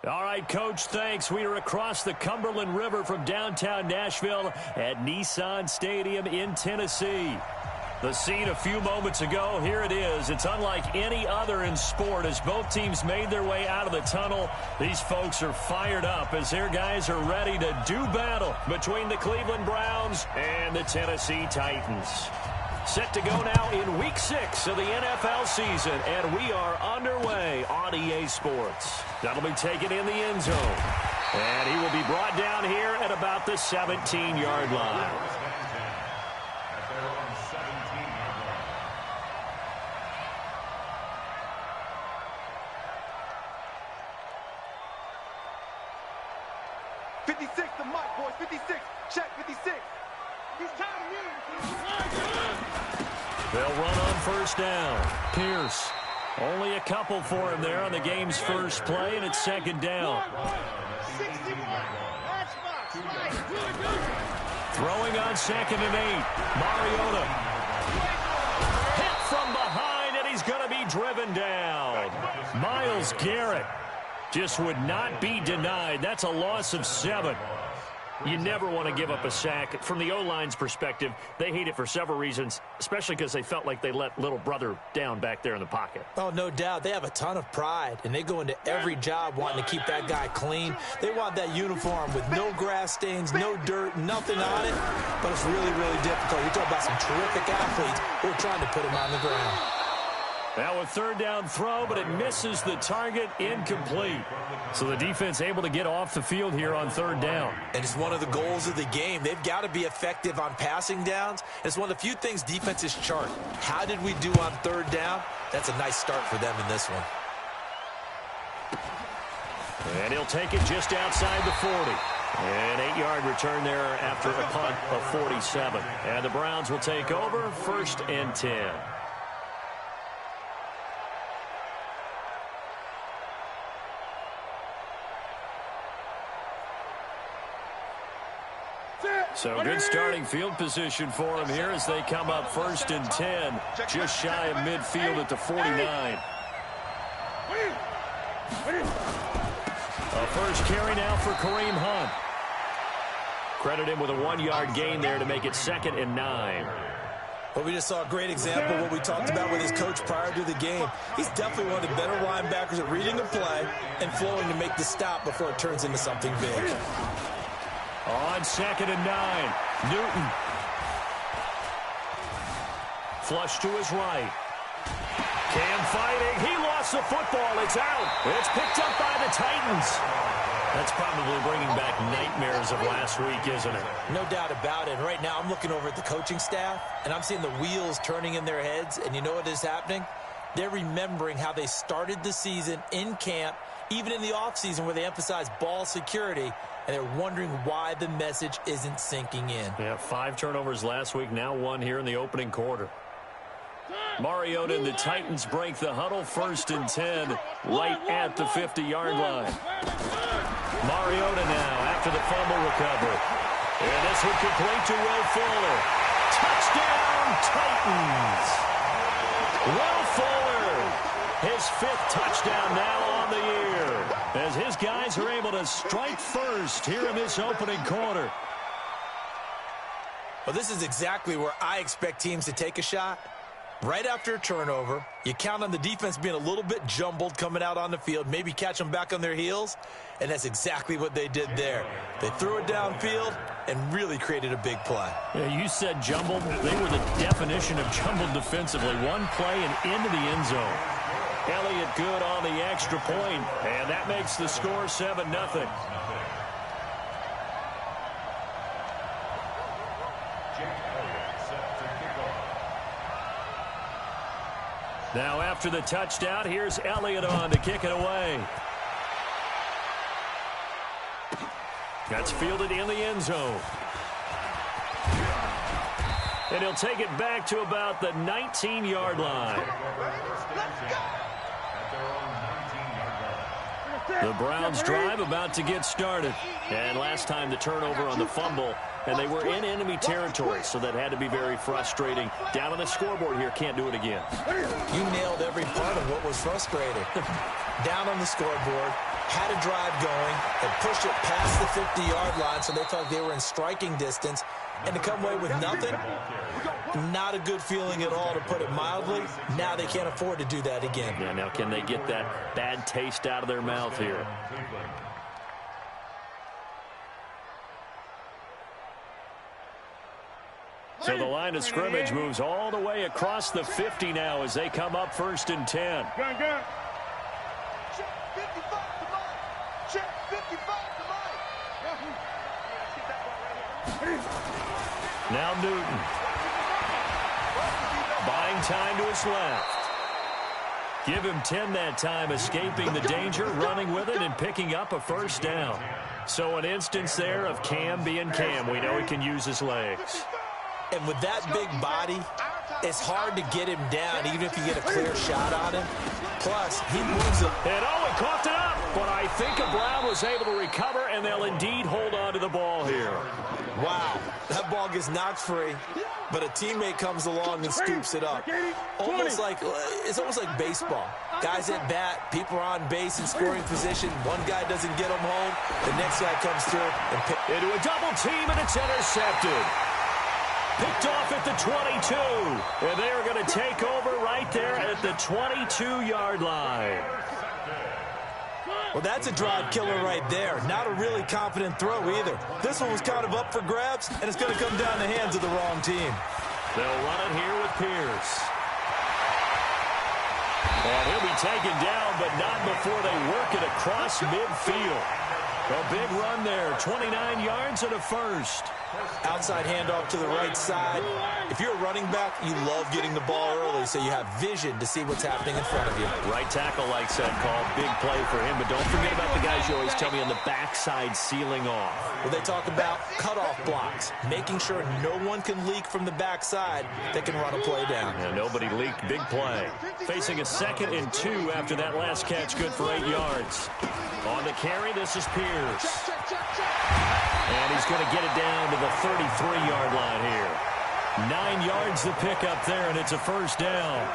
All right, Coach, thanks. We are across the Cumberland River from downtown Nashville at Nissan Stadium in Tennessee. The scene a few moments ago, here it is. It's unlike any other in sport as both teams made their way out of the tunnel. These folks are fired up as their guys are ready to do battle between the Cleveland Browns and the Tennessee Titans. Set to go now in Week 6 of the NFL season, and we are underway on EA Sports. That'll be taken in the end zone, and he will be brought down here at about the 17-yard line. The mic, boys. 56. Check 56. He's time They'll run on first down. Pierce. Only a couple for him there on the game's first play, and it's second down. 61. Throwing on 2nd and 8. Mariota. Hit from behind, and he's going to be driven down. Myles Garrett just would not be denied. That's a loss of 7. You never want to give up a sack. From the O-line's perspective, they hate it for several reasons, especially because they felt like they let little brother down back there in the pocket. Oh, no doubt. They have a ton of pride, and they go into every job wanting to keep that guy clean. They want that uniform with no grass stains, no dirt, nothing on it. But it's really, really difficult. You're talking about some terrific athletes who are trying to put him on the ground. Now a third down throw, but it misses the target, incomplete. So the defense able to get off the field here on third down. And it's one of the goals of the game. They've got to be effective on passing downs. It's one of the few things defenses chart. How did we do on third down? That's a nice start for them in this one. And he'll take it just outside the 40. An 8-yard return there after a punt of 47. And the Browns will take over 1st and 10. So good starting field position for him here as they come up 1st and 10, just shy of midfield at the 49. A first carry now for Kareem Hunt. Credit him with a 1-yard gain there to make it 2nd and 9. Well, we just saw a great example of what we talked about with his coach prior to the game. He's definitely one of the better linebackers at reading a play and flowing to make the stop before it turns into something big. On 2nd and 9, Newton. Flush to his right. Cam fighting. He lost the football. It's out. It's picked up by the Titans. That's probably bringing back nightmares of last week, isn't it? No doubt about it. Right now, I'm looking over at the coaching staff, and I'm seeing the wheels turning in their heads, and you know what is happening? They're remembering how they started the season in camp, even in the offseason where they emphasized ball security, and they're wondering why the message isn't sinking in. Yeah, 5 turnovers last week, now 1 here in the opening quarter. Mariota and the Titans break the huddle, 1st and 10, right at the 50-yard line. Mariota now after the fumble recovery. And this will complete to Will Fuller. Touchdown, Titans! Will Fuller, his 5th touchdown now on the year, as his guys are able to strike first here in this opening quarter. Well, this is exactly where I expect teams to take a shot. Right after a turnover, you count on the defense being a little bit jumbled coming out on the field, maybe catch them back on their heels, and that's exactly what they did there. They threw it downfield and really created a big play. Yeah, you said jumbled. They were the definition of jumbled defensively. One play and into the end zone. Elliott good on the extra point, and that makes the score 7-0. Now after the touchdown, here's Elliott on to kick it away. That's fielded in the end zone. And he'll take it back to about the 19-yard line. The Browns drive about to get started. And last time the turnover on the fumble, and they were in enemy territory, so that had to be very frustrating. Down on the scoreboard here, can't do it again. You nailed every part of what was frustrating. Down on the scoreboard, had a drive going, and pushed it past the 50-yard line so they felt they were in striking distance, and to come away with nothing, not a good feeling at all, to put it mildly. Now they can't afford to do that again. Yeah, now can they get that bad taste out of their mouth here? So the line of scrimmage moves all the way across the 50 now as they come up 1st and 10. Gun. Check 55 to mine. Check 55 to mine. Now Newton. Buying time to his left. Give him 10 that time, escaping the danger, running with it, and picking up a 1st down. So an instance there of Cam being Cam. We know he can use his legs. And with that big body, it's hard to get him down, even if you get a clear shot on him. Plus, he moves it. And he coughed it up. But I think Brown was able to recover, and they'll indeed hold on to the ball here. Wow, that ball gets knocked free, but a teammate comes along and scoops it up. It's almost like baseball. Guys at bat, people are on base in scoring position. One guy doesn't get them home. The next guy comes through and picks into a double team, and it's intercepted. Picked off at the 22. And they are going to take over right there at the 22-yard line. Well, that's a drive killer right there. Not a really confident throw either. This one was kind of up for grabs, and it's going to come down the hands of the wrong team. They'll run it here with Pierce. And he'll be taken down, but not before they work it across midfield. A big run there, 29 yards and a 1st. Outside handoff to the right side. If you're a running back, you love getting the ball early so you have vision to see what's happening in front of you. Right tackle likes that call. Big play for him, but don't forget about the guys you always tell me on the backside sealing off. Well, they talk about cutoff blocks, making sure no one can leak from the backside that can run a play down. Yeah, nobody leaked. Big play. Facing a 2nd and 2 after that last catch, good for 8 yards. On the carry, this is Pierce. And he's going to get it down to the 33-yard line here. 9 yards to pick up there, and it's a 1st down.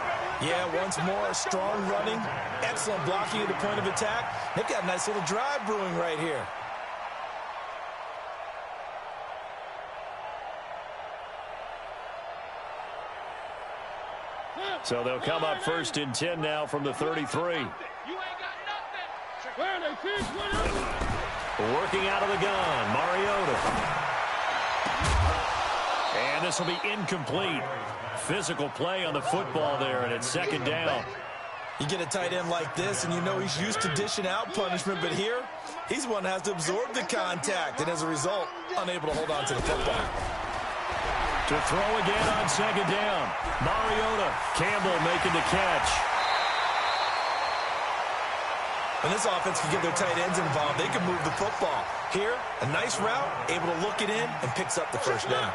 Yeah, once more, strong running, excellent blocking at the point of attack. They've got a nice little drive brewing right here. So they'll come up 1st and 10 now from the 33. Working out of the gun, Mariota. And this will be incomplete. Physical play on the football there, and it's 2nd down. You get a tight end like this, and you know he's used to dishing out punishment, but here, he's the one that has to absorb the contact, and as a result, unable to hold on to the football. To throw again on 2nd down. Mariota. Campbell making the catch. When this offense can get their tight ends involved, they can move the football. Here, a nice route, able to look it in, and picks up the 1st down.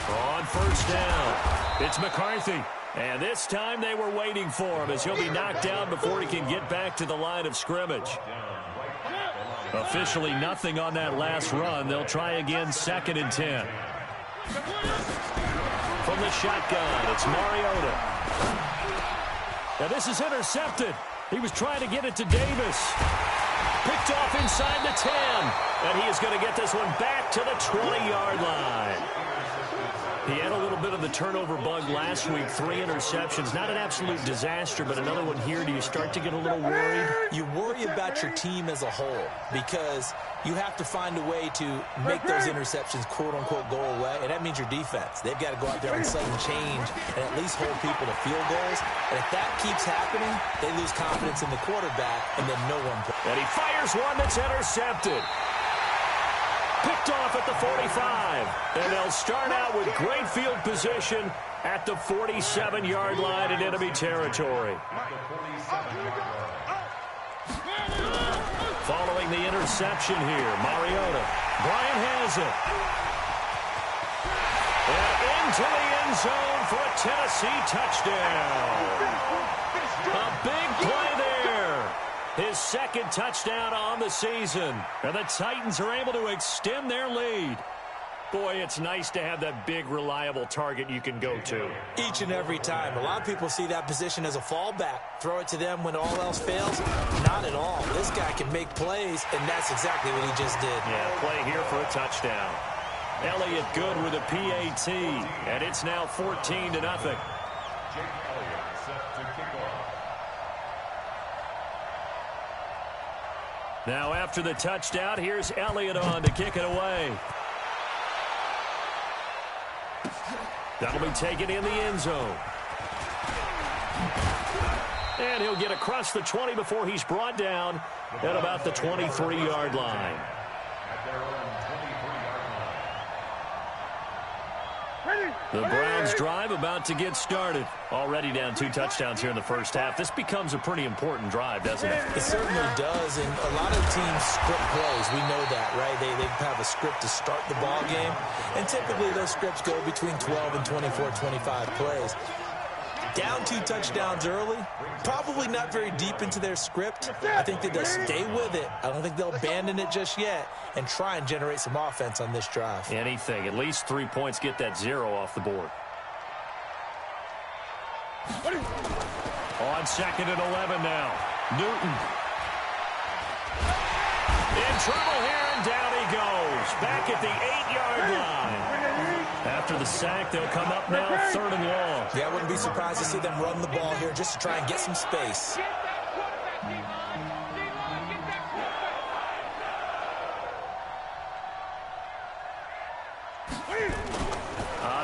On 1st down, it's McCarthy. And this time they were waiting for him as he'll be knocked down before he can get back to the line of scrimmage. Officially nothing on that last run. They'll try again 2nd and 10. From the shotgun, it's Mariota. Now this is intercepted. He was trying to get it to Davis. Picked off inside the 10. And he is going to get this one back to the 20-yard line. He had a little bit of the turnover bug last week. 3 interceptions. Not an absolute disaster, but another one here. Do you start to get a little worried? You worry about your team as a whole because you have to find a way to make those interceptions, quote-unquote, go away, and that means your defense. They've got to go out there and sudden change and at least hold people to field goals. And if that keeps happening, they lose confidence in the quarterback, and then no one plays. And he fires one that's intercepted. Picked off at the 45. And they'll start out with great field position at the 47-yard line in enemy territory. Following the interception here, Mariota. Bryant has it. And into the end zone for a Tennessee touchdown. A big play there. His 2nd touchdown on the season. And the Titans are able to extend their lead. Boy, it's nice to have that big, reliable target you can go to. Each and every time. A lot of people see that position as a fallback. Throw it to them when all else fails. Not at all. This guy can make plays, and that's exactly what he just did. Yeah, play here for a touchdown. Elliott good with a PAT, and it's now 14-0. Now after the touchdown, here's Elliott on to kick it away. That'll be taken in the end zone. And he'll get across the 20 before he's brought down at about the 23-yard line. The Browns drive about to get started. Already down 2 touchdowns here in the first half. This becomes a pretty important drive, doesn't it? It certainly does, and a lot of teams script plays. We know that, right? They have a script to start the ball game, and typically those scripts go between 12 and 24, 25 plays. Down 2 touchdowns early, probably not very deep into their script. I think that they'll stay with it. I don't think they'll abandon it just yet and try and generate some offense on this drive. Anything. At least 3 points, get that 0 off the board. On 2nd and 11 now. Newton. In trouble here, and down he goes. Back at the 8-yard line. After the sack, they'll come up now 3rd and long. Yeah, I wouldn't be surprised to see them run the ball here just to try and get some space.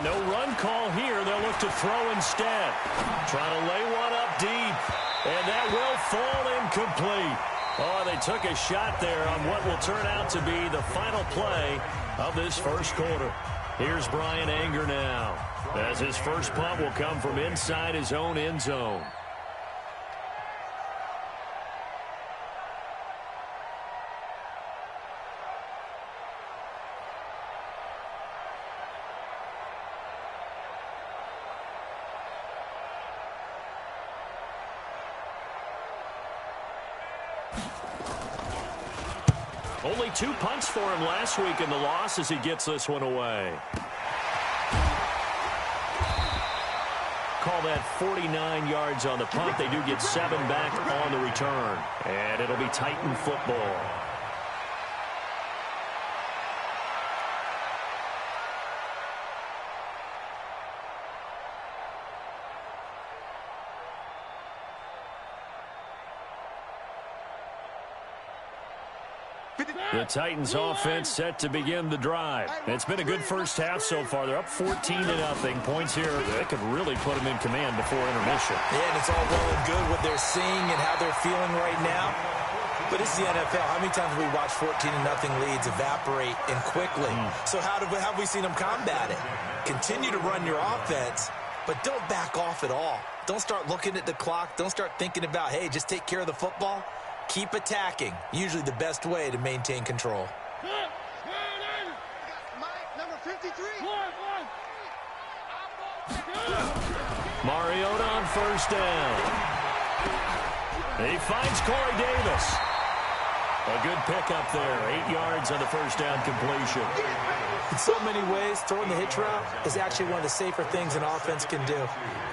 No run call here. They'll look to throw instead. Trying to lay one up deep. And that will fall incomplete. Oh, they took a shot there on what will turn out to be the final play of this first quarter. Here's Brian Anger now, as his first punt will come from inside his own end zone. Only 2 punts for him last week in the loss as he gets this one away. Call that 49 yards on the punt. They do get 7 back on the return. And it'll be Titan football. The Titans offense set to begin the drive. It's been a good first half so far. They're up 14-0. Points here. They could really put them in command before intermission. Yeah, and it's all well and good what they're seeing and how they're feeling right now. But it's the NFL. How many times have we watched 14-0 leads evaporate and quickly? So how have we seen them combat it? Continue to run your offense, but don't back off at all. Don't start looking at the clock. Don't start thinking about, hey, just take care of the football. Keep attacking. Usually the best way to maintain control. Number 53. Mariota on first down. He finds Corey Davis. A good pickup there. 8 yards on the first down completion. In so many ways, throwing the hitch route is actually one of the safer things an offense can do.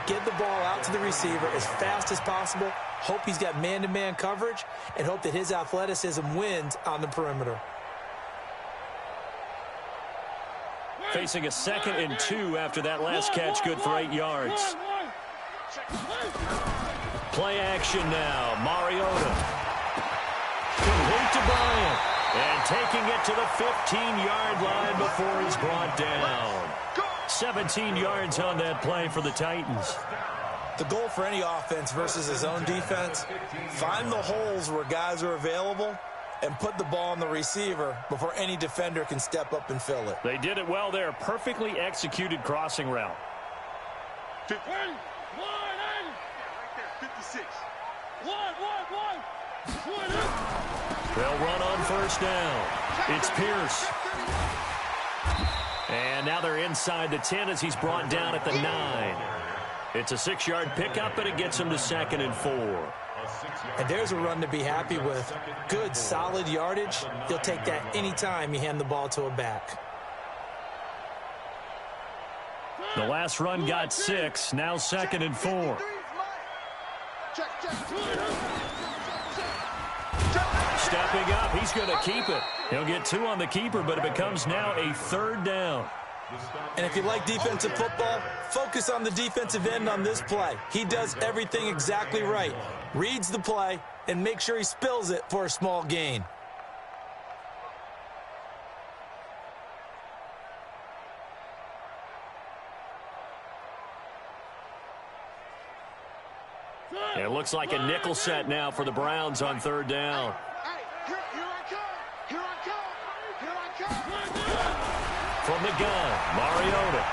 Get the ball out to the receiver as fast as possible, hope he's got man-to-man coverage, and hope that his athleticism wins on the perimeter. Facing a 2nd and 2 after that last catch, good for 8 yards. Play action now. Mariota. Complete to Bryant. And taking it to the 15-yard line before he's brought down. 17 yards on that play for the Titans. The goal for any offense versus his own defense, find the holes where guys are available and put the ball on the receiver before any defender can step up and fill it. They did it well there. Perfectly executed crossing route. 56. They'll run on first down. It's Pierce. And now they're inside the 10 as he's brought down at the 9. It's a 6-yard pickup, and it gets him to 2nd and 4. And there's a run to be happy with. Good, solid yardage. He'll take that anytime you hand the ball to a back. The last run got 6. Now 2nd and 4. Stepping up, he's going to keep it. He'll get 2 on the keeper, but it becomes now a 3rd down. And if you like defensive football, focus on the defensive end on this play. He does everything exactly right. Reads the play and make sure he spills it for a small gain. It looks like a nickel set now for the Browns on 3rd down. Here I come. Here I come. From the gun, Mariota.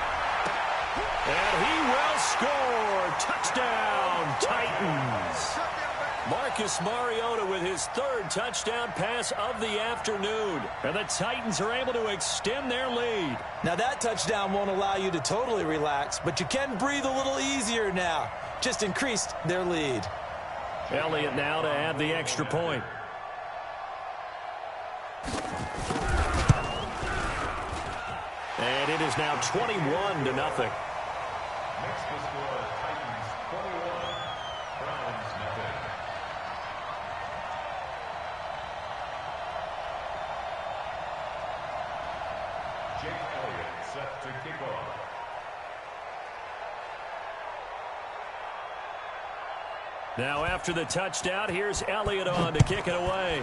And he will score. Touchdown, Titans. Marcus Mariota with his 3rd touchdown pass of the afternoon. And the Titans are able to extend their lead. Now that touchdown won't allow you to totally relax, but you can breathe a little easier now. Just increased their lead. Elliott now to add the extra point. And it is now 21-0. Next to score, Titans 21, Browns nothing. Jake Elliott set to kick off. Now after the touchdown, here's Elliott on to kick it away.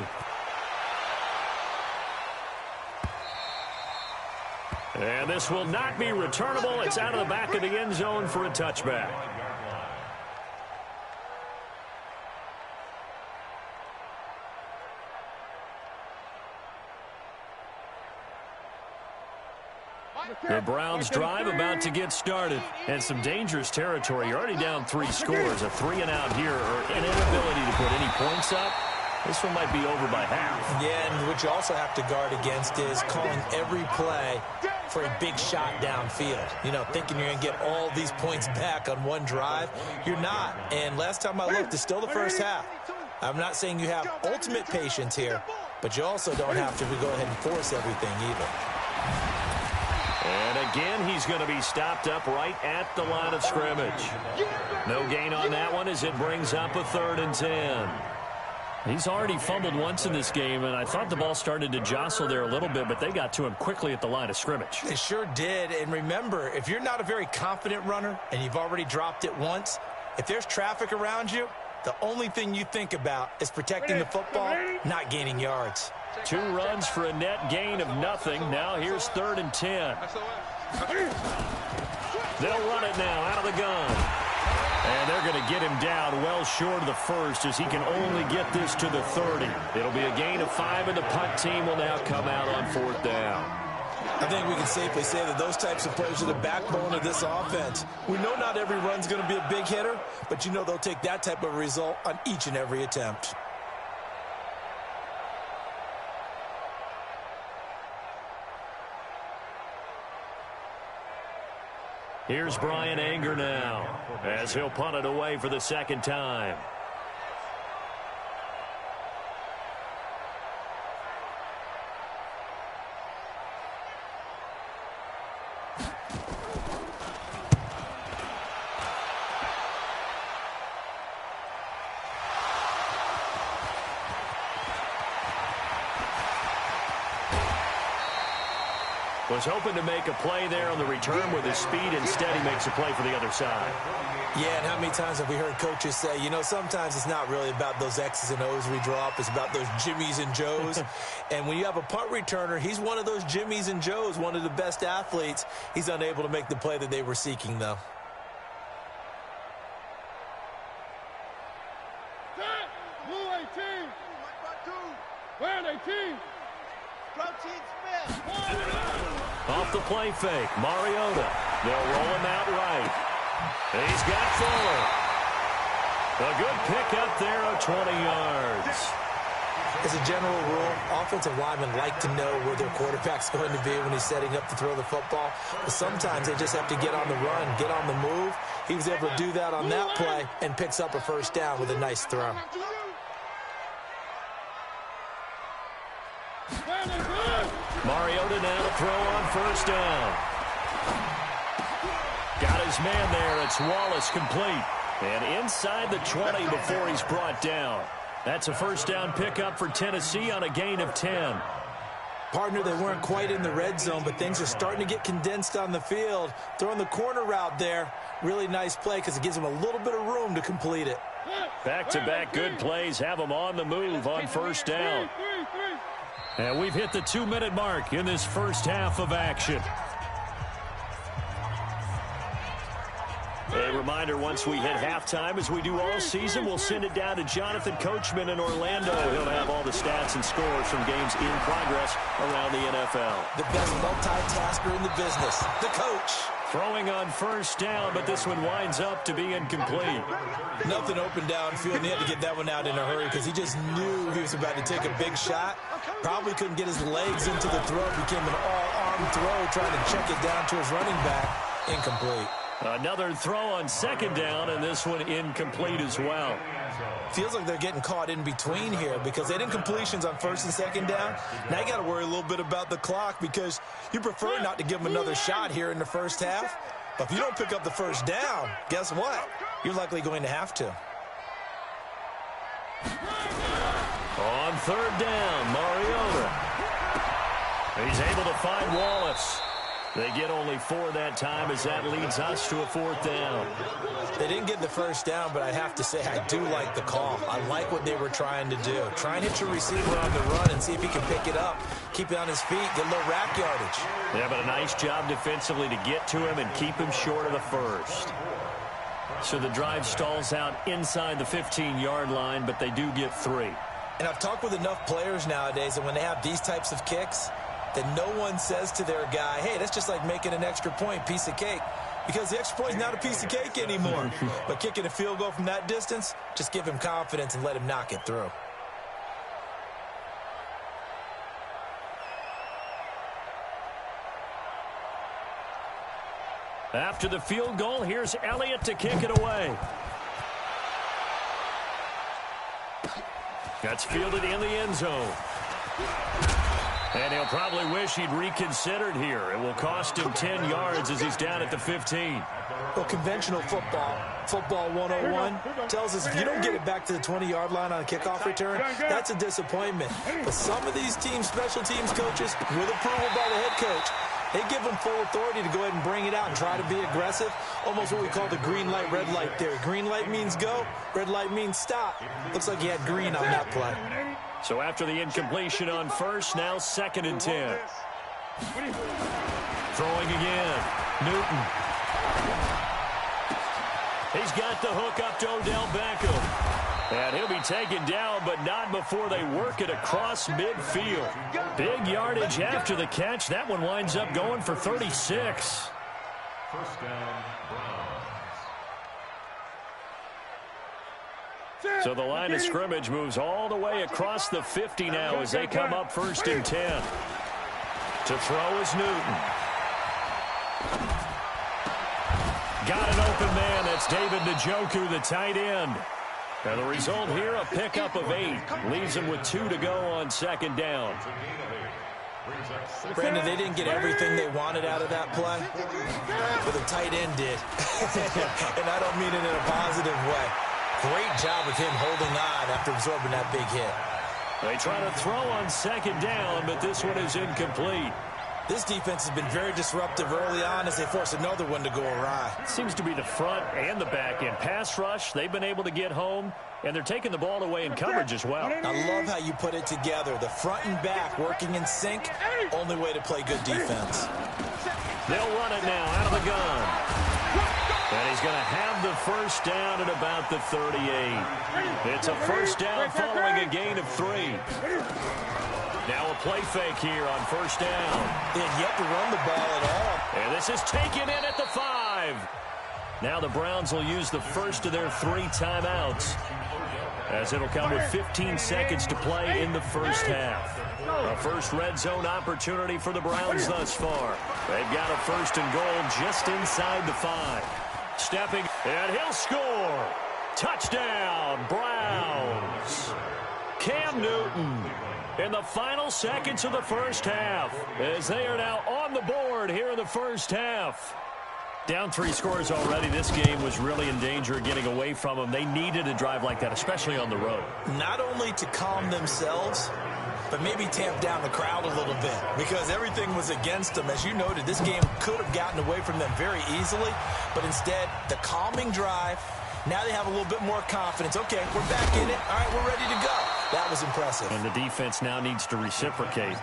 And this will not be returnable. It's out of the back of the end zone for a touchback. The Browns drive about to get started. And some dangerous territory. You're already down 3 scores. A 3-and-out here or an inability to put any points up. This one might be over by half. Yeah, and what you also have to guard against is calling every play for a big shot downfield. You know, thinking you're going to get all these points back on one drive. You're not. And last time I looked, it's still the first half. I'm not saying you have ultimate patience here, but you also don't have to go ahead and force everything either. And again, he's going to be stopped up right at the line of scrimmage. No gain on that one as it brings up a 3rd and 10. He's already fumbled once in this game, and I thought the ball started to jostle there a little bit, but they got to him quickly at the line of scrimmage. They sure did. And remember, if you're not a very confident runner and you've already dropped it once, if there's traffic around you, the only thing you think about is protecting the football, not gaining yards. 2 runs for a net gain of nothing. Now here's 3rd and 10. They'll run it now out of the gun. And they're going to get him down well short of the 1st as he can only get this to the 30. It'll be a gain of 5, and the punt team will now come out on 4th down. I think we can safely say that those types of plays are the backbone of this offense. We know not every run's going to be a big hitter, but you know they'll take that type of result on each and every attempt. Here's Brian Anger now as he'll punt it away for the 2nd time. Was hoping to make a play there on the return with his speed. Instead, he makes a play for the other side. Yeah, and how many times have we heard coaches say, you know, sometimes it's not really about those X's and O's we drop. It's about those Jimmies and Joes. And when you have a punt returner, he's one of those Jimmies and Joes, one of the best athletes. He's unable to make the play that they were seeking, though. Off the play fake, Mariota. They'll roll him out right. He's got Fuller. A good pickup there of 20 yards. As a general rule, offensive linemen like to know where their quarterback's going to be when he's setting up to throw the football. But sometimes they just have to get on the run, get on the move. He was able to do that on that play and picks up a 1st down with a nice throw. Mariota now to throw on 1st down. his man there. It's Wallace complete. And inside the 20 before he's brought down. That's a first down pickup for Tennessee on a gain of 10. Partner, they weren't quite in the red zone, but things are starting to get condensed on the field. Throwing the corner route there. Really nice play because it gives them a little bit of room to complete it. Back-to-back good plays have them on the move on first down. And we've hit the 2-minute mark in this first half of action. A reminder, once we hit halftime, as we do all season, we'll send it down to Jonathan Coachman in Orlando. He'll have all the stats and scores from games in progress around the NFL. The best multitasker in the business, the coach. Throwing on first down, but this one winds up to be incomplete. Nothing open downfield, and he had to get that one out in a hurry because he just knew he was about to take a big shot. Probably couldn't get his legs into the throw. Became an all-arm throw, trying to check it down to his running back. Incomplete. Another throw on second down, and this one incomplete as well. Feels like they're getting caught in between here because they did completions on first and second down. Now you got to worry a little bit about the clock because you prefer not to give them another shot here in the first half. But if you don't pick up the first down, guess what? You're likely going to have to. On third down, Mariota. He's able to find Wallace. They get only 4 that time as that leads us to a fourth down. They didn't get the first down, but I have to say I do like the call. I like what they were trying to do. Try and hit your receiver on the run and see if he can pick it up, keep it on his feet, get a little rack yardage. Yeah, but a nice job defensively to get to him and keep him short of the first. So the drive stalls out inside the 15-yard line, but they do get 3. And I've talked with enough players nowadays that when they have these types of kicks, that no one says to their guy, hey, that's just like making an extra point, piece of cake. Because the extra point is not a piece of cake anymore. But kicking a field goal from that distance, just give him confidence and let him knock it through. After the field goal, here's Elliott to kick it away. That's fielded in the end zone. And he'll probably wish he'd reconsidered here. It will cost him 10 yards as he's down at the 15. Well, conventional football 101, tells us if you don't get it back to the 20-yard line on a kickoff return, that's a disappointment. But some of these teams, special teams coaches, with approval by the head coach, they give them full authority to go ahead and bring it out and try to be aggressive. Almost what we call the green light, red light theory. Green light means go, red light means stop. Looks like he had green on that play. So after the incompletion on first, now 2nd and 10. Throwing again. Newton. He's got the hook up to Odell Beckham. And he'll be taken down, but not before they work it across midfield. Big yardage after the catch. That one winds up going for 36. First down, Browns. So the line of scrimmage moves all the way across the 50 now as they come up 1st and 10. To throw is Newton. Got an open man. That's David Njoku, the tight end. And the result here, a pickup of 8. Leaves him with 2 to go on 2nd down. Brandon, they didn't get everything they wanted out of that play, but the tight end did. And I don't mean it in a positive way. Great job of him holding on after absorbing that big hit. They try to throw on 2nd down, but this one is incomplete. This defense has been very disruptive early on as they force another one to go awry. Seems to be the front and the back end. Pass rush, they've been able to get home, and they're taking the ball away in coverage as well. I love how you put it together. The front and back working in sync, only way to play good defense. They'll run it now out of the gun. And he's going to have the first down at about the 38. It's a first down following a gain of 3. Now a play fake here on first down. They had yet to run the ball at all. And this is taken in at the 5. Now the Browns will use the first of their 3 timeouts, as it'll come with 15 seconds to play in the first half. A first red zone opportunity for the Browns thus far. They've got a 1st and goal just inside the 5. Stepping, and he'll score. Touchdown, Browns. Cam Newton in the final seconds of the first half, as they are now on the board here in the first half. Down 3 scores already. This game was really in danger of getting away from them. They needed a drive like that, especially on the road. Not only to calm themselves, but maybe tamp down the crowd a little bit because everything was against them. As you noted, this game could have gotten away from them very easily, but instead, the calming drive, now they have a little bit more confidence. Okay, we're back in it. All right, we're ready to go. That was impressive. And the defense now needs to reciprocate.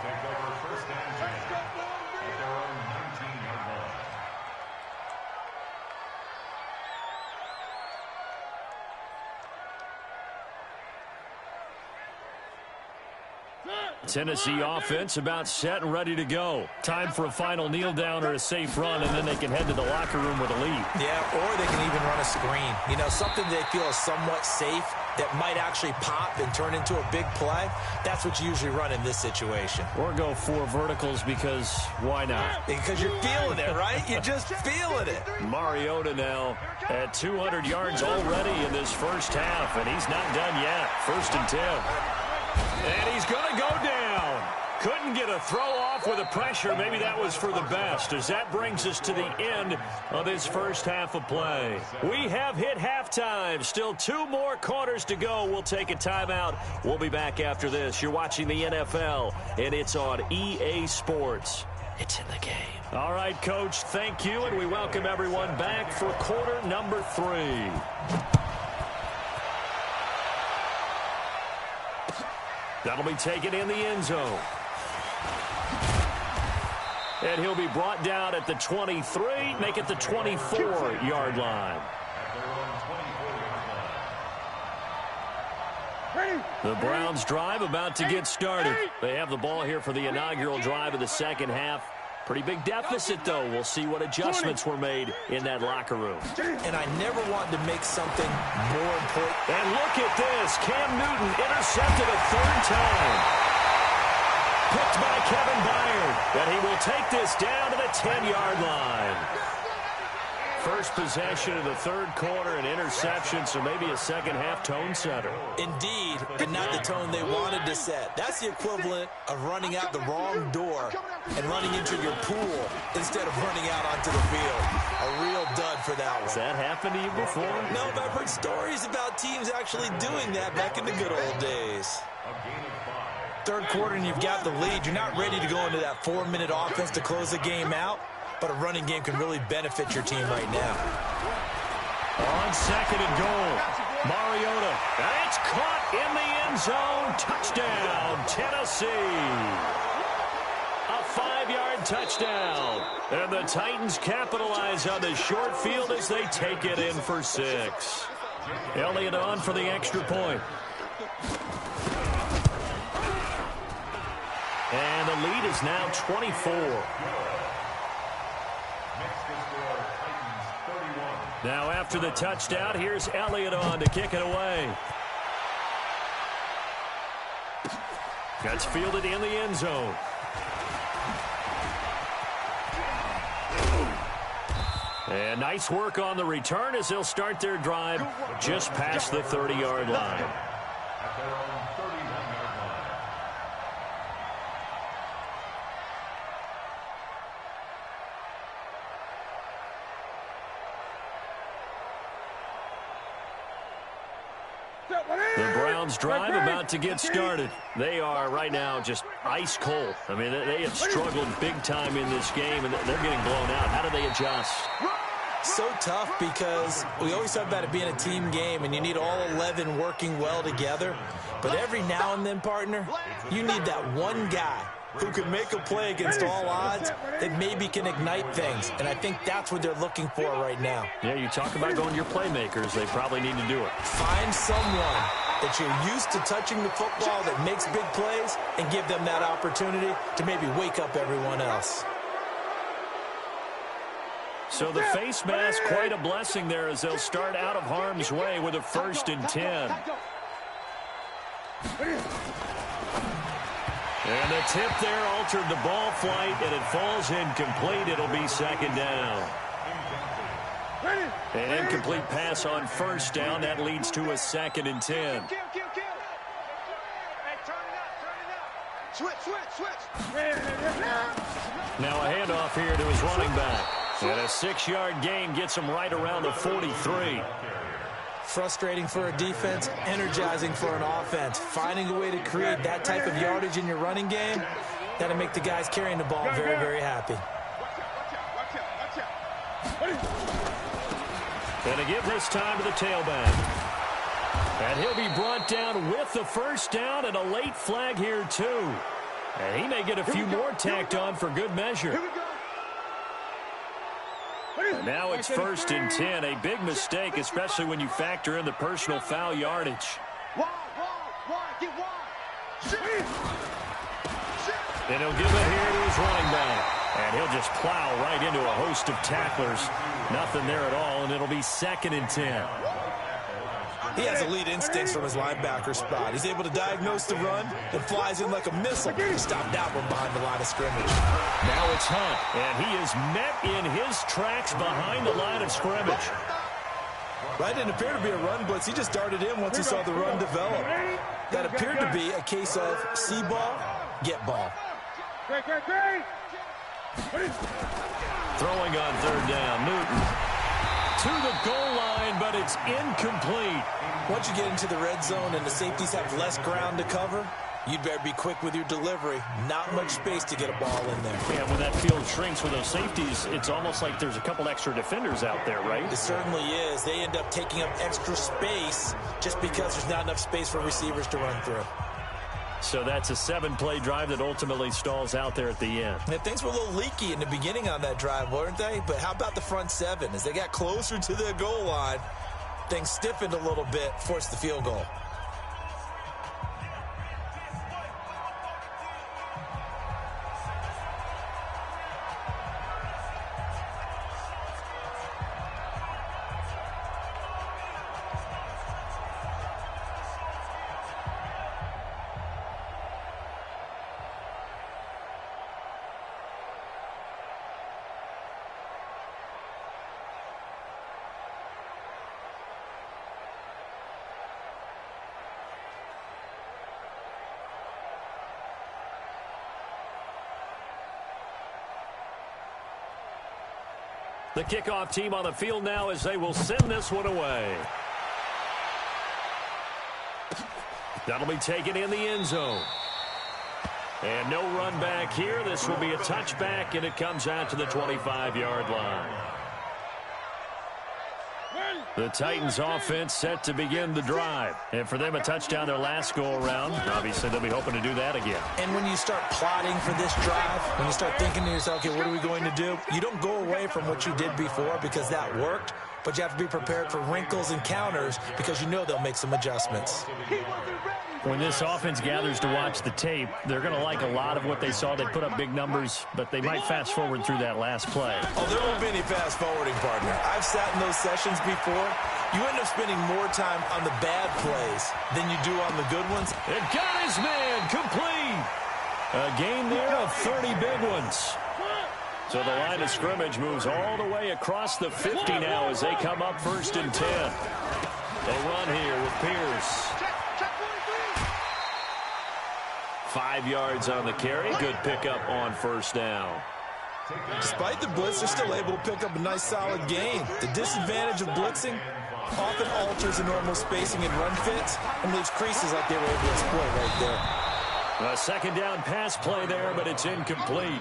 Tennessee offense about set and ready to go. Time for a final kneel down or a safe run, and then they can head to the locker room with a lead. Yeah, or they can even run a screen. You know, something they feel is somewhat safe that might actually pop and turn into a big play. That's what you usually run in this situation. Or go 4 verticals because why not? Because you're feeling it, right? You're just feeling it. Mariota now at 200 yards already in this first half, and he's not done yet. 1st and 10. And he's going to go down. Couldn't get a throw off with the pressure. Maybe that was for the best, as that brings us to the end of this first half of play. We have hit halftime. Still 2 more quarters to go. We'll take a timeout. We'll be back after this. You're watching the NFL, and it's on EA Sports. It's in the game. All right, Coach, thank you, and we welcome everyone back for quarter number 3. That'll be taken in the end zone. And he'll be brought down at the 23, make it the 24-yard line. The Browns drive about to get started. They have the ball here for the inaugural drive of the second half. Pretty big deficit, though. We'll see what adjustments were made in that locker room. And I never wanted to make something more important. And look at this. Cam Newton intercepted a 3rd time. Picked by Kevin Byard. And he will take this down to the 10-yard line. First possession of the 3rd quarter, an interception, so maybe a second-half tone setter. Indeed, but not the tone they wanted to set. That's the equivalent of running out the wrong door and running into your pool instead of running out onto the field. A real dud for that one. Has that happened to you before? No, but I've heard stories about teams actually doing that back in the good old days. 3rd quarter and you've got the lead. You're not ready to go into that 4-minute offense to close the game out. But a running game can really benefit your team right now. On 2nd and goal, Mariota. And it's caught in the end zone. Touchdown, Tennessee. A 5-yard touchdown. And the Titans capitalize on the short field as they take it in for 6. Elliott on for the extra point. And the lead is now 24. Now after the touchdown, here's Elliott on to kick it away. That's fielded in the end zone. And nice work on the return as they'll start their drive just past the 30-yard line. The Browns drive about to get started. They are right now just ice cold. I mean, they have struggled big time in this game, and they're getting blown out. How do they adjust? So tough because we always talk about it being a team game, and you need all 11 working well together. But every now and then, partner, you need that one guy who can make a play against all odds that maybe can ignite things. And I think that's what they're looking for right now. Yeah, you talk about going to your playmakers. They probably need to do it. Find someone that you're used to touching the football that makes big plays and give them that opportunity to maybe wake up everyone else. So the face mask, quite a blessing there as they'll start out of harm's way with a 1st and 10. And the tip there altered the ball flight, and it falls incomplete. It'll be 2nd down. An incomplete pass on 1st down. That leads to a 2nd and 10. Switch. Now a handoff here to his running back. And a 6-yard gain gets him right around the 43. Frustrating for a defense, energizing for an offense. Finding a way to create that type of yardage in your running game, that'll make the guys carrying the ball very, very happy. And to give this time to the tailback. And he'll be brought down with the first down and a late flag here, too. And he may get a few more tacked on for good measure. And now it's 1st and 10. A big mistake, especially when you factor in the personal foul yardage. And he'll give it here to his running back. And he'll just plow right into a host of tacklers. Nothing there at all, and it'll be 2nd and 10. He has elite instincts from his linebacker spot. He's able to diagnose the run and flies in like a missile to stop that one behind the line of scrimmage. Now it's Hunt, and he is met in his tracks behind the line of scrimmage. Right, didn't appear to be a run blitz. He just darted in once he saw the run develop. That appeared to be a case of see ball, get ball. Throwing on 3rd down, Newton. To the goal line, but it's incomplete. Once you get into the red zone and the safeties have less ground to cover, you'd better be quick with your delivery. Not much space to get a ball in there. Yeah, when that field shrinks with those safeties, it's almost like there's a couple extra defenders out there, right? It certainly is. They end up taking up extra space just because there's not enough space for receivers to run through. So that's a 7-play drive that ultimately stalls out there at the end. And things were a little leaky in the beginning on that drive, weren't they? But how about the front 7? As they got closer to the goal line, things stiffened a little bit, forced the field goal. The kickoff team on the field now as they will send this one away. That'll be taken in the end zone. And no run back here. This will be a touchback, and it comes out to the 25-yard line. The Titans offense set to begin the drive. And for them, a touchdown their last go-around. Obviously, they'll be hoping to do that again. And when you start plotting for this drive, when you start thinking to yourself, okay, what are we going to do? You don't go away from what you did before because that worked, but you have to be prepared for wrinkles and counters because you know they'll make some adjustments. When this offense gathers to watch the tape, they're going to like a lot of what they saw. They put up big numbers, but they might fast forward through that last play. Oh, there won't be any fast forwarding, partner. I've sat in those sessions before. You end up spending more time on the bad plays than you do on the good ones. It got his man complete. A gain there of 30 big ones. So the line of scrimmage moves all the way across the 50 now as they come up 1st and 10. They run here with Pierce. 5 yards on the carry. Good pickup on 1st down. Despite the blitz, they're still able to pick up a nice solid gain. The disadvantage of blitzing often alters the normal spacing and run fits and leaves creases like they were able to exploit right there. A 2nd down pass play there, but it's incomplete.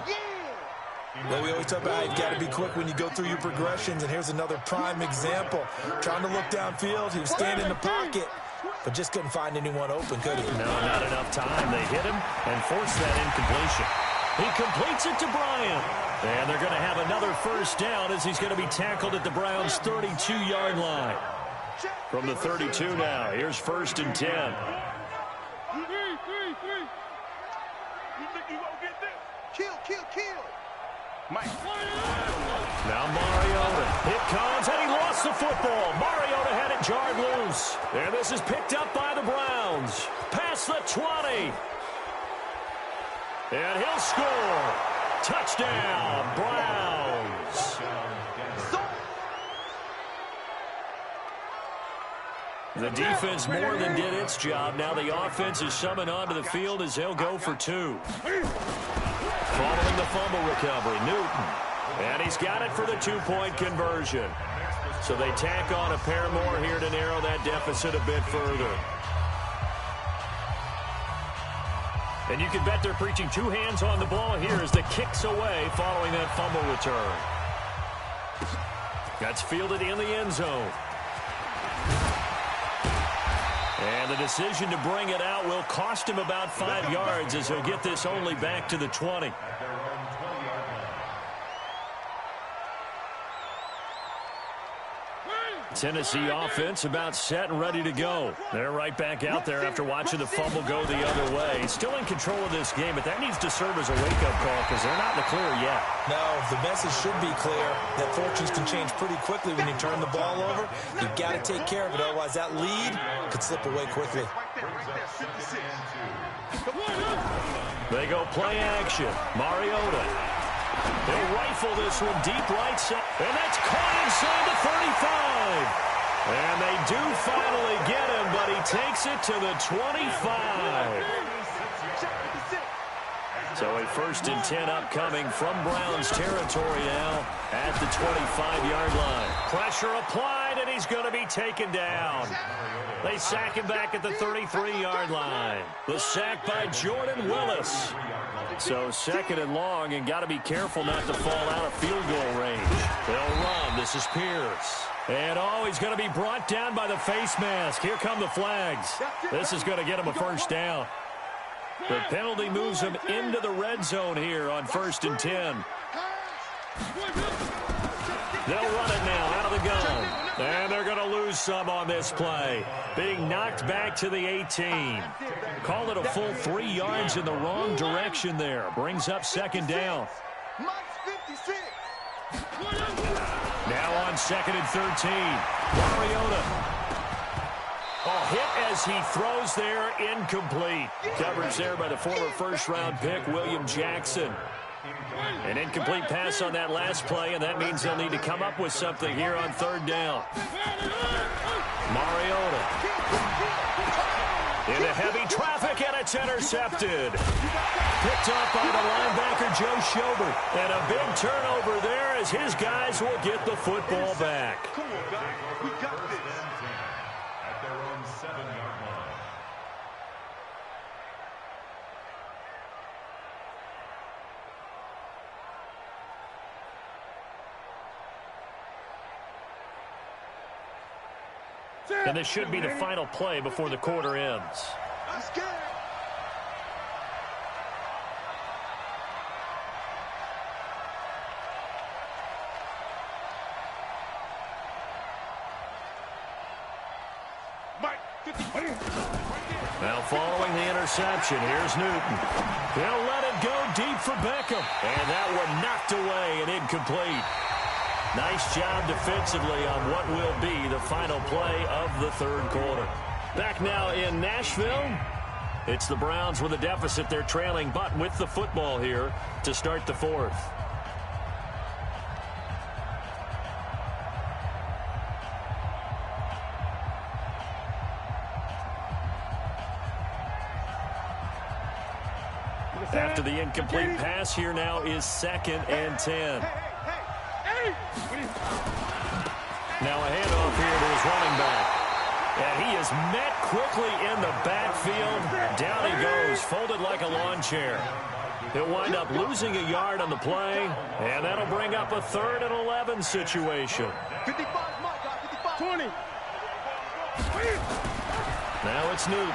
Well, we always talk about how you've got to be quick when you go through your progressions, and here's another prime example. Trying to look downfield, he was standing in the pocket, but just couldn't find anyone open, could he? No, not enough time. They hit him and forced that incompletion. He completes it to Bryant. And they're going to have another 1st down as he's going to be tackled at the Browns' 32-yard line. From the 32 now, here's 1st and 10. Kill. Now Mariota. It comes, and he lost the football. Mariota had it jarred loose. And this is picked up by the Browns. Past the 20. And he'll score. Touchdown, Browns. The defense more than did its job. Now the offense is summoned onto the field as they'll go for 2. Following the fumble recovery, Newton. And he's got it for the two-point conversion. So they tack on a pair more here to narrow that deficit a bit further. And you can bet they're preaching two hands on the ball here as the kick's away following that fumble return. That's fielded in the end zone. And the decision to bring it out will cost him about 5 yards as he'll get this only back to the 20. Tennessee offense about set and ready to go. They're right back out there after watching the fumble go the other way. Still in control of this game, but that needs to serve as a wake-up call because they're not in the clear yet. No, the message should be clear that fortunes can change pretty quickly when you turn the ball over. You've got to take care of it, otherwise that lead could slip away quickly. They go play action. Mariota. They'll rifle this one deep right side. And that's caught inside the 35. And they do finally get him, but he takes it to the 25. So a 1st and 10 upcoming from Browns territory now at the 25-yard line. Pressure applied, and he's going to be taken down. They sack him back at the 33-yard line. The sack by Jordan Willis. So 2nd and long, and got to be careful not to fall out of field goal range. They'll run. This is Pierce. And, he's going to be brought down by the face mask. Here come the flags. This is going to get him a 1st down. The penalty moves him into the red zone here on 1st and 10. They'll run it now out of the gun. And they're going to lose some on this play. Being knocked back to the 18. Call it a full 3 yards in the wrong direction there. Brings up 2nd down. Now on 2nd and 13. Mariota. Hit as he throws there, incomplete. Coverage there by the former 1st-round pick, William Jackson. An incomplete pass on that last play, and that means they'll need to come up with something here on 3rd down. Mariota. Into heavy traffic, and it's intercepted. Picked up by the linebacker, Joe Schobert. And a big turnover there as his guys will get the football back. Come on, guys. We got this. At their own 7-yard line. And this should be the final play before the quarter ends. I'm scared. Now following the interception, here's Newton. They'll let it go deep for Beckham. And that one knocked away and incomplete. Nice job defensively on what will be the final play of the 3rd quarter. Back now in Nashville. It's the Browns with a deficit. They're trailing, but with the football here to start the 4th. After the incomplete pass, here now is 2nd and 10. Now a handoff here to his running back. And he is met quickly in the backfield. Down he goes, folded like a lawn chair. He'll wind up losing a yard on the play, and that'll bring up a 3rd and 11 situation. 55, 20. Now it's Newton.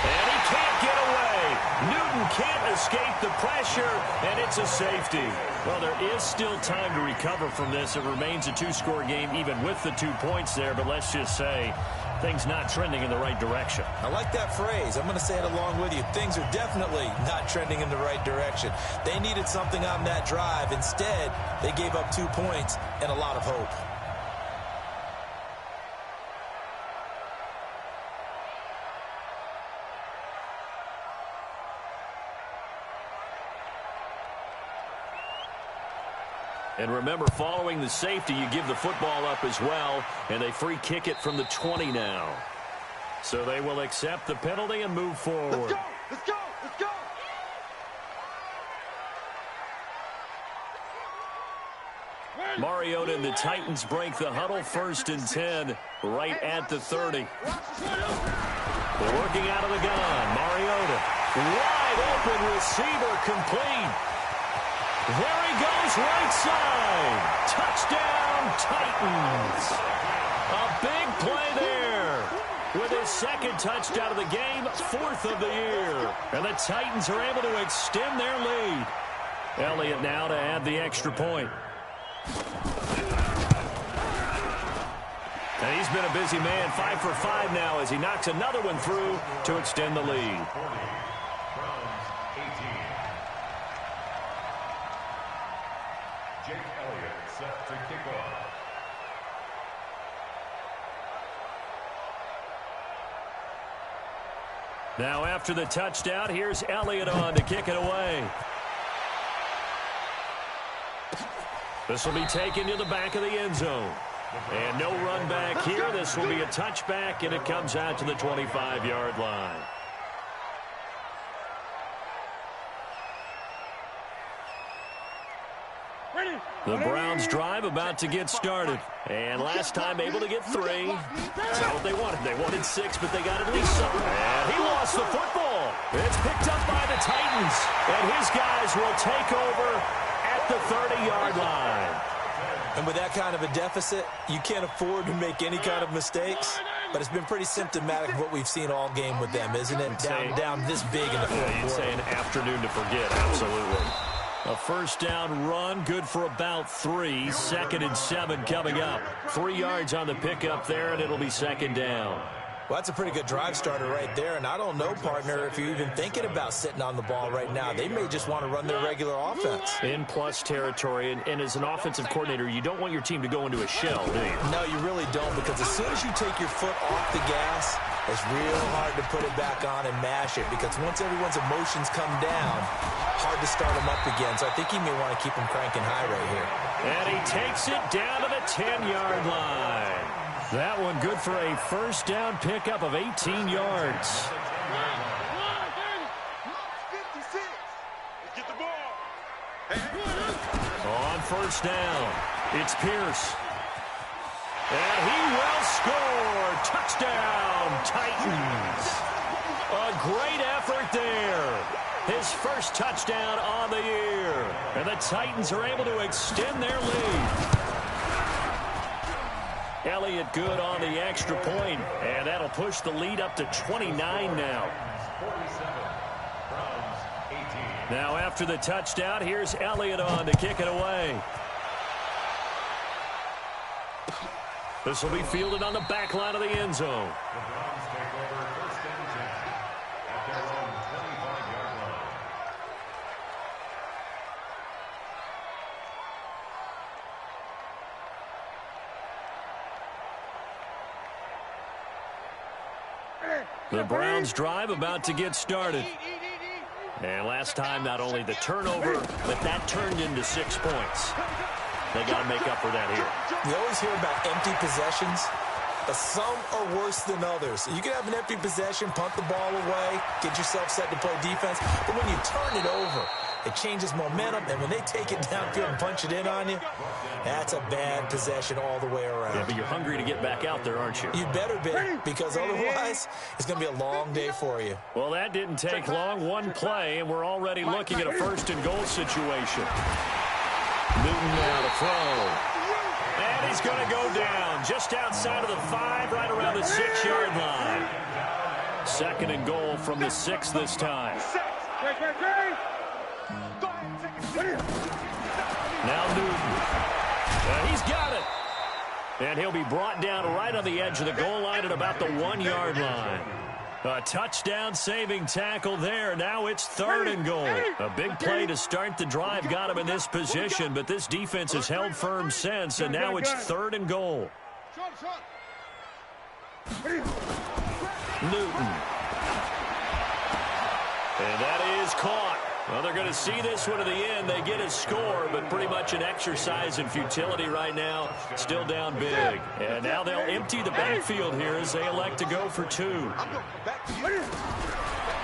And he can't get away. Newton can't escape the pressure, and it's a safety. Well, there is still time to recover from this. It remains a 2-score game even with the 2 points there, but let's just say things not trending in the right direction. I like that phrase. I'm going to say it along with you. Things are definitely not trending in the right direction. They needed something on that drive. Instead, they gave up 2 points and a lot of hope. And remember, following the safety, you give the football up as well, and they free kick it from the 20 now. So they will accept the penalty and move forward. Let's go! Let's go! Let's go! Mariota and the Titans break the huddle, 1st and 10, right at the 30. They're working out of the gun. Mariota, wide open receiver, complete. There he goes, right side. Touchdown, Titans. A big play there. With his 2nd touchdown of the game, 4th of the year. And the Titans are able to extend their lead. Elliott now to add the extra point. And he's been a busy man, 5 for 5 now as he knocks another one through to extend the lead. Jake Elliott set to kick off. Now after the touchdown, here's Elliott on to kick it away. This will be taken to the back of the end zone. And no run back here. This will be a touchback, and it comes out to the 25-yard line. The Browns drive about to get started. And last time able to get 3. That's not what they wanted. They wanted 6, but they got at least something. And he lost the football. It's picked up by the Titans. And his guys will take over at the 30-yard line. And with that kind of a deficit, you can't afford to make any kind of mistakes. But it's been pretty symptomatic of what we've seen all game with them, isn't it? Down this big in the fourth quarter. You'd say an afternoon to forget, absolutely. A 1st down run, good for about 3. 2nd and 7 coming up. 3 yards on the pickup there, and it'll be 2nd down. Well, that's a pretty good drive starter right there. And I don't know, partner, if you're even thinking about sitting on the ball right now. They may just want to run their regular offense. In plus territory, and as an offensive coordinator, you don't want your team to go into a shell, do you? No, you really don't, because as soon as you take your foot off the gas, it's real hard to put it back on and mash it, because once everyone's emotions come down, hard to start them up again. So I think he may want to keep them cranking high right here. And he takes it down to the 10-yard line. That one good for a 1st down pickup of 18 yards. On 1st down, it's Pierce. And he will score. Touchdown, Titans. A great effort there. His 1st touchdown on the year. And the Titans are able to extend their lead. Elliott good on the extra point, and that'll push the lead up to 29 now. Now after the touchdown, here's Elliott on to kick it away. This will be fielded on the back line of the end zone. The Browns take over 1st and 10 at their own 25-yard line. The Browns drive about to get started. And last time, not only the turnover, but that turned into 6 points. They got to make up for that here. You always hear about empty possessions, but some are worse than others. You can have an empty possession, punt the ball away, get yourself set to play defense, but when you turn it over, it changes momentum, and when they take it downfield and punch it in on you, that's a bad possession all the way around. Yeah, but you're hungry to get back out there, aren't you? You better be, because otherwise it's going to be a long day for you. Well, that didn't take long. One play, and we're already looking at a 1st and goal situation. Newton now to throw. And he's going to go down just outside of the 5, right around the 6-yard line. 2nd and goal from the 6 this time. Now Newton. He's got it. And he'll be brought down right on the edge of the goal line at about the 1-yard line. A touchdown saving tackle there. Now it's 3rd and goal. A big play to start the drive got him in this position, but this defense has held firm since, and now it's 3rd and goal. Newton. And that is caught. Well, they're going to see this one to the end. They get a score, but pretty much an exercise in futility right now. Still down big. And now they'll empty the backfield here as they elect to go for 2.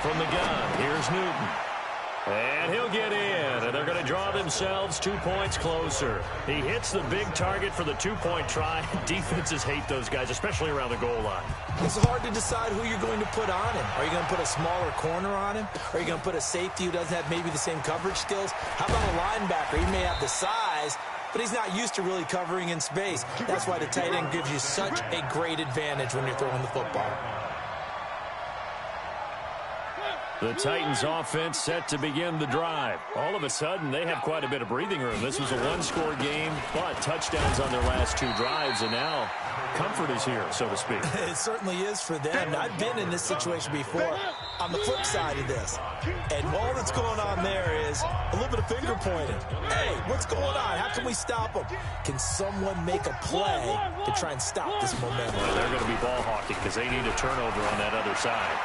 From the gun, here's Newton. And he'll get in. And they're going to draw themselves 2 points closer. He hits the big target for the two-point try. Defenses hate those guys, especially around the goal line. It's hard to decide who you're going to put on him. Are you going to put a smaller corner on him? Are you going to put a safety who doesn't have maybe the same coverage skills? How about a linebacker? He may have the size, but he's not used to really covering in space. That's why the tight end gives you such a great advantage when you're throwing the football. The Titans offense set to begin the drive. All of a sudden, they have quite a bit of breathing room. This was a one-score game, but touchdowns on their last 2 drives, and now comfort is here, so to speak. It certainly is for them. I've been in this situation before on the flip side of this. And all that's going on there is a little bit of finger pointing. Hey, what's going on? How can we stop them? Can someone make a play to try and stop this momentum? Well, they're going to be ball hawking because they need a turnover on that other side.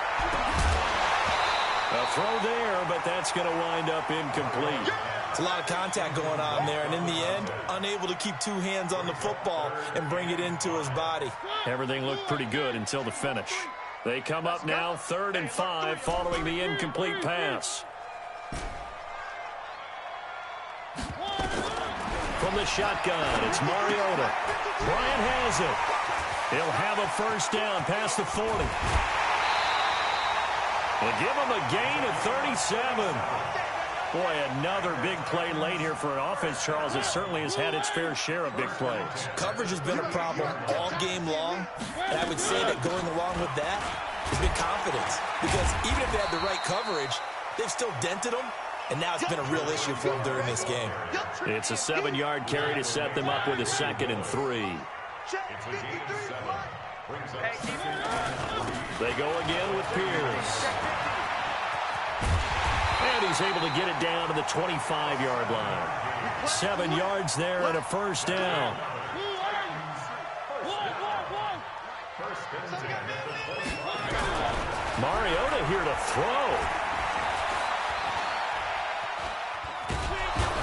A throw there, but that's going to wind up incomplete. It's a lot of contact going on there, and in the end, unable to keep 2 hands on the football and bring it into his body. Everything looked pretty good until the finish. They come up now 3rd and 5 following the incomplete pass. From the shotgun, it's Mariota. Bryant has it. He'll have a first down past the 40. They'll give him a gain of 37. Boy, another big play late here for an offense, Charles. It certainly has had its fair share of big plays. Coverage has been a problem all game long, and I would say that going along with that has been confidence. Because even if they had the right coverage, they've still dented them, and now it's been a real issue for them during this game. It's a 7-yard carry to set them up with a 2nd and 3. They go again with Pierce. And he's able to get it down to the 25-yard line. 7 yards there and a first down. Mariota here to throw.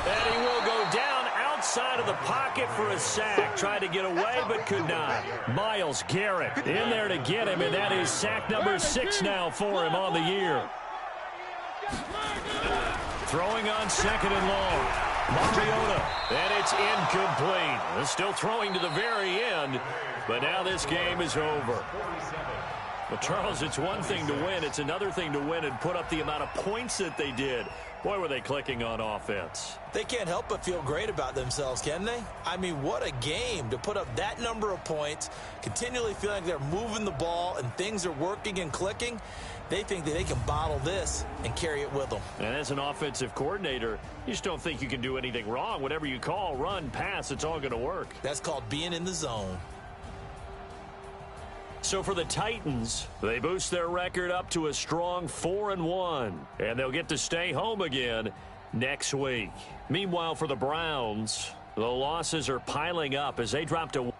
And he will go down outside of the pocket for a sack. Tried to get away, but could not. Myles Garrett in there to get him, and that is sack number 6 now for him on the year. Throwing on 2nd and long. Mariota, and it's incomplete. They're still throwing to the very end, but now this game is over. But, Charles, it's one thing to win. It's another thing to win and put up the amount of points that they did. Boy, were they clicking on offense. They can't help but feel great about themselves, can they? I mean, what a game to put up that number of points, continually feeling like they're moving the ball and things are working and clicking. They think that they can bottle this and carry it with them. And as an offensive coordinator, you just don't think you can do anything wrong. Whatever you call, run, pass, it's all going to work. That's called being in the zone. So for the Titans, they boost their record up to a strong 4-1, and they'll get to stay home again next week. Meanwhile, for the Browns, the losses are piling up as they drop to